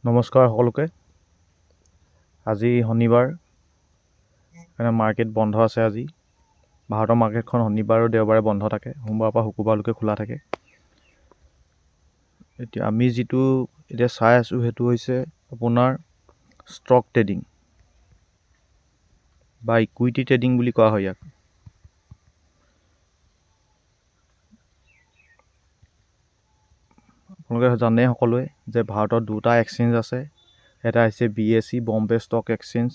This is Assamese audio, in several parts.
নমস্কাৰ সকলোকে। আজি শনিবাৰ কাৰণে মাৰ্কেট বন্ধ আছে। আজি ভাৰতৰ মাৰ্কেটখন শনিবাৰ আৰু দেওবাৰে বন্ধ থাকে, সোমবাৰৰ পৰা শুকুৰবাৰলৈকে খোলা থাকে। এতিয়া আমি যিটো চাই আছোঁ সেইটো হৈছে আপোনাৰ ষ্টক ট্ৰেডিং বা ইকুইটি ট্ৰেডিং বুলি কোৱা হয় ইয়াক। আপোনালোকে জানে সকলোৱে যে ভাৰতত দুটা এক্সচেঞ্জ আছে। এটা হৈছে BSE বম্বে ষ্টক এক্সচেঞ্জ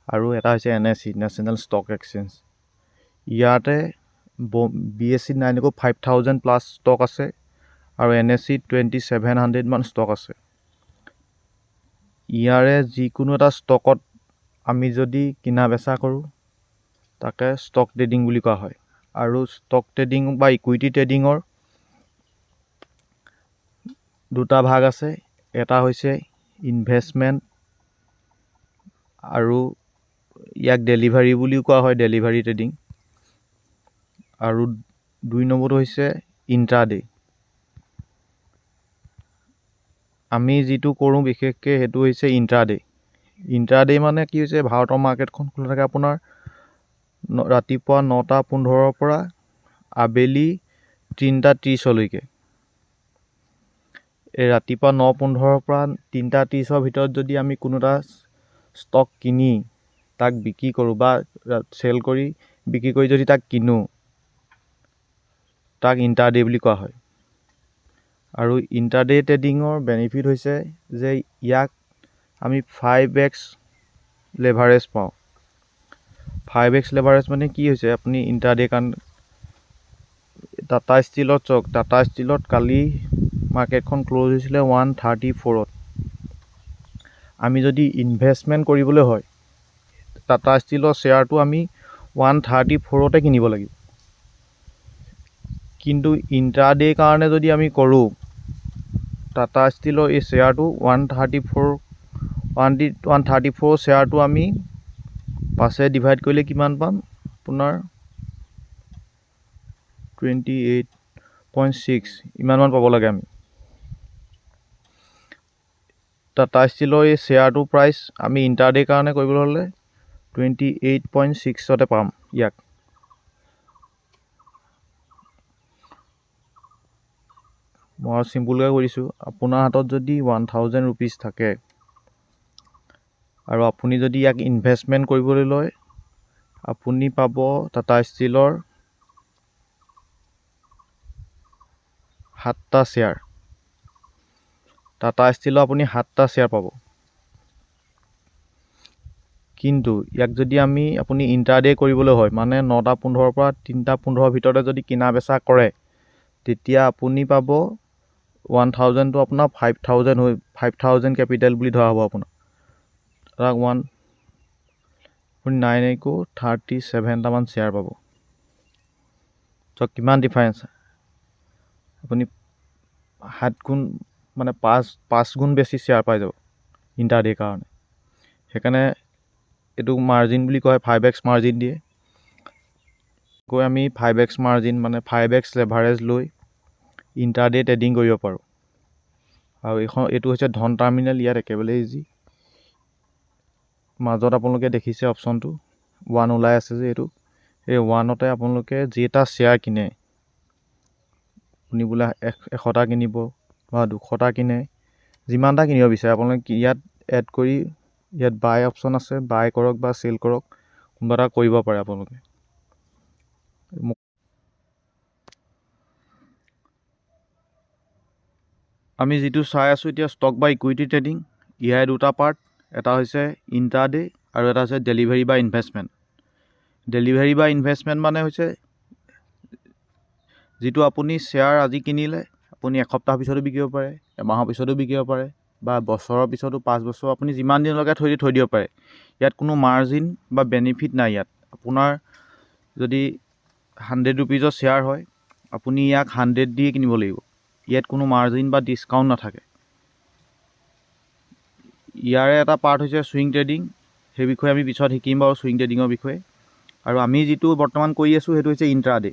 আৰু এটা হৈছে NSE নেশ্যনেল ষ্টক এক্সচেঞ্জ। ইয়াতে BSE 5,000 প্লাছ ষ্টক আছে আৰু NSE 2,700 মান ষ্টক আছে। ইয়াৰে যিকোনো এটা ষ্টকত আমি যদি কিনা বেচা কৰোঁ তাকে ষ্টক ট্ৰেডিং বুলি কোৱা হয়। আৰু ষ্টক ট্ৰেডিং বা ইকুইটি ট্ৰেডিঙৰ দুটা ভাগ আছে। এটা হৈছে ইনভেষ্টমেণ্ট আৰু ইয়াক ডেলিভাৰী বুলিও কোৱা হয়, ডেলিভাৰী ট্ৰেডিং। আৰু 2 নম্বৰটো হৈছে ইণ্ট্ৰাডে। আমি যিটো কৰোঁ বিশেষকৈ সেইটো হৈছে ইণ্ট্ৰাডে। ইণ্ট্ৰাডে মানে কি হৈছে, ভাৰতৰ মাৰ্কেটখন খোলা থাকে আপোনাৰ ৰাতিপুৱা 9:15 পৰা আবেলি 3:30লৈকে। এই ৰাতিপুৱা 9:15 পৰা 3:30 ভিতৰত যদি আমি কোনো এটা ষ্টক কিনি তাক বিক্ৰী কৰোঁ বা চেল কৰি বিক্ৰী কৰি যদি তাক কিনো, তাক ইণ্ট্ৰাডে বুলি কোৱা হয়। আৰু ইণ্ট্ৰাডে ট্ৰেডিঙৰ বেনিফিট হৈছে যে ইয়াক আমি 5x লেভাৰেজ পাওঁ। 5x লেভাৰেজ মানে কি হৈছে, আপুনি ইণ্ট্ৰাডে কাৰণ টাটা ষ্টীলত চাওক, টাটা ষ্টীলত কালি মাৰ্কেটখন ক্ল'জ হৈছিলে 134ত। আমি যদি ইনভেষ্টমেণ্ট কৰিবলৈ হয় টাটা ষ্টীলৰ শ্বেয়াৰটো আমি 134তে কিনিব লাগিব। কিন্তু ইণ্ট্ৰাডে কাৰণে যদি আমি কৰোঁ টাটা ষ্টীলৰ এই শ্বেয়াৰটো 134 শ্বেয়াৰটো আমি 5 ডিভাইড কৰিলে কিমান পাম, আপোনাৰ 28.6 ইমানমান পাব লাগে আমি। টাটা ষ্টীলৰ এই শ্বেয়াৰটো প্ৰাইচ আমি ইণ্ট্ৰাডে কাৰণে কৰিবলৈ হ'লে 28.6তে পাম ইয়াক। মই চিম্পুলকৈ কৰিছোঁ। আপোনাৰ হাতত যদি 1,000 ৰুপিজ থাকে আৰু আপুনি যদি ইয়াক ইনভেষ্টমেণ্ট কৰিবলৈ লয়, আপুনি পাব টাটা ষ্টীলৰ 7টা শ্বেয়াৰ। টাটা ষ্টীলৰ আপুনি 7টা শ্বেয়াৰ পাব। কিন্তু ইয়াক যদি আপুনি ইণ্ট্ৰাডে কৰিবলৈ হয়, মানে 9:15 পৰা 3:15 ভিতৰতে যদি কিনা বেচা কৰে, তেতিয়া আপুনি পাব 1,000টো আপোনাৰ 5,000 কেপিটেল বুলি ধৰা হ'ব আপোনাৰ। তাক আপুনি 937টামান শ্বেয়াৰ পাব। চ' কিমান ডিফাৰেঞ্চ, আপুনি 7 গুণ মানে 5 গুণ বেছি শ্বেয়াৰ পাই যাব ইণ্ট্ৰাডে কাৰণে। সেইকাৰণে এইটো মাৰ্জিন বুলি কয়, 5x মাৰ্জিন দিয়ে। গৈ আমি 5x মাৰ্জিন মানে 5x লেভাৰেজ লৈ ইণ্ট্ৰাডে ট্ৰেডিং কৰিব পাৰোঁ। আৰু এইটো হৈছে ধন টাৰ্মিনেল। ইয়াত একেবাৰে ইজি। মাজত আপোনালোকে দেখিছে অপশ্যনটো 1 ওলাই আছে যে, এইটো এই 1তে আপোনালোকে যেইটা শ্বেয়াৰ কিনে, আপুনি বোলে 100টা কিনিব বা 200টা কিনে, যিমানটা কিনিব বিচাৰে আপোনালোকে ইয়াত এড কৰি ইয়াত বাই অপশ্যন আছে, বাই কৰক বা চেল কৰক, কোনোবা এটা কৰিব পাৰে আপোনালোকে। আমি যিটো চাই আছোঁ এতিয়া ষ্টক বা ইকুইটি ট্ৰেডিং, ইয়াৰ দুটা পাৰ্ট। এটা হৈছে ইণ্ট্ৰাডে আৰু এটা হৈছে ডেলিভাৰী বা ইনভেষ্টমেণ্ট। ডেলিভাৰী বা ইনভেষ্টমেণ্ট মানে হৈছে যিটো আপুনি শ্বেয়াৰ আজি কিনিলে আপুনি এসপ্তাহৰ পিছতো বিকিব পাৰে, এমাহৰ পিছতো বিকিব পাৰে, বা বছৰৰ পিছতো, 5 বছৰ, আপুনি যিমান দিনলৈকে থৈ দিব পাৰে। ইয়াত কোনো মাৰ্জিন বা বেনিফিট নাই। ইয়াত আপোনাৰ যদি 100 ৰুপিজৰ শ্বেয়াৰ হয়, আপুনি ইয়াক 100 দিয়ে কিনিব লাগিব। ইয়াত কোনো মাৰ্জিন বা ডিছকাউণ্ট নাথাকে। ইয়াৰে এটা পাৰ্ট হৈছে ছুইং ট্ৰেডিং। সেই বিষয়ে আমি পিছত শিকিম বাৰু, ছুইং ট্ৰেডিঙৰ বিষয়ে। আৰু আমি যিটো বৰ্তমান কৰি আছোঁ সেইটো হৈছে ইণ্ট্ৰাডে।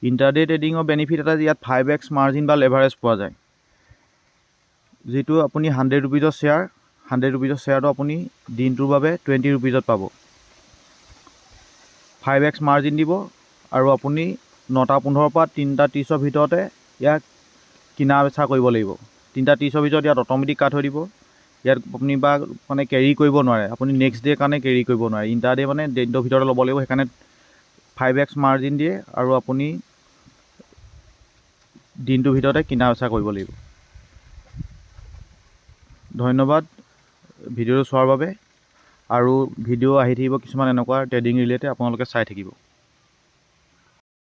ইণ্ট্ৰাডে ট্ৰেডিঙৰ বেনিফিট এটা, ইয়াত 5x মাৰ্জিন বা লেভাৰেজ পোৱা যায়। যিটো আপুনি 100 ৰুপিজৰ শ্বেয়াৰ 100 ৰুপিজৰ শ্বেয়াৰটো আপুনি দিনটোৰ বাবে 20 ৰুপিজত পাব। 5x মাৰ্জিন দিব আৰু আপুনি 9:15 পৰা 3:30 ভিতৰতে ইয়াক কিনা বেচা কৰিব লাগিব। 3:30 ভিতৰত ইয়াত অট'মেটিক কাট হৈ দিব। ইয়াত আপুনি বা মানে কেৰি কৰিব নোৱাৰে, আপুনি নেক্সট ডে' কাৰণে কেৰি কৰিব নোৱাৰে। ইণ্টাৰডে মানে দিনটোৰ ভিতৰতে ল'ব লাগিব। সেইকাৰণে 5x মাৰ্জিন দিয়ে আৰু আপুনি দিনটোৰ ভিতৰতে কিনা বেচা কৰিব লাগিব। ধন্যবাদ ভিডিঅ'টো চোৱাৰ বাবে। আৰু ভিডিঅ' আহি থাকিব কিছুমান এনেকুৱা ট্ৰেডিং ৰিলেটেড, আপোনালোকে চাই থাকিব।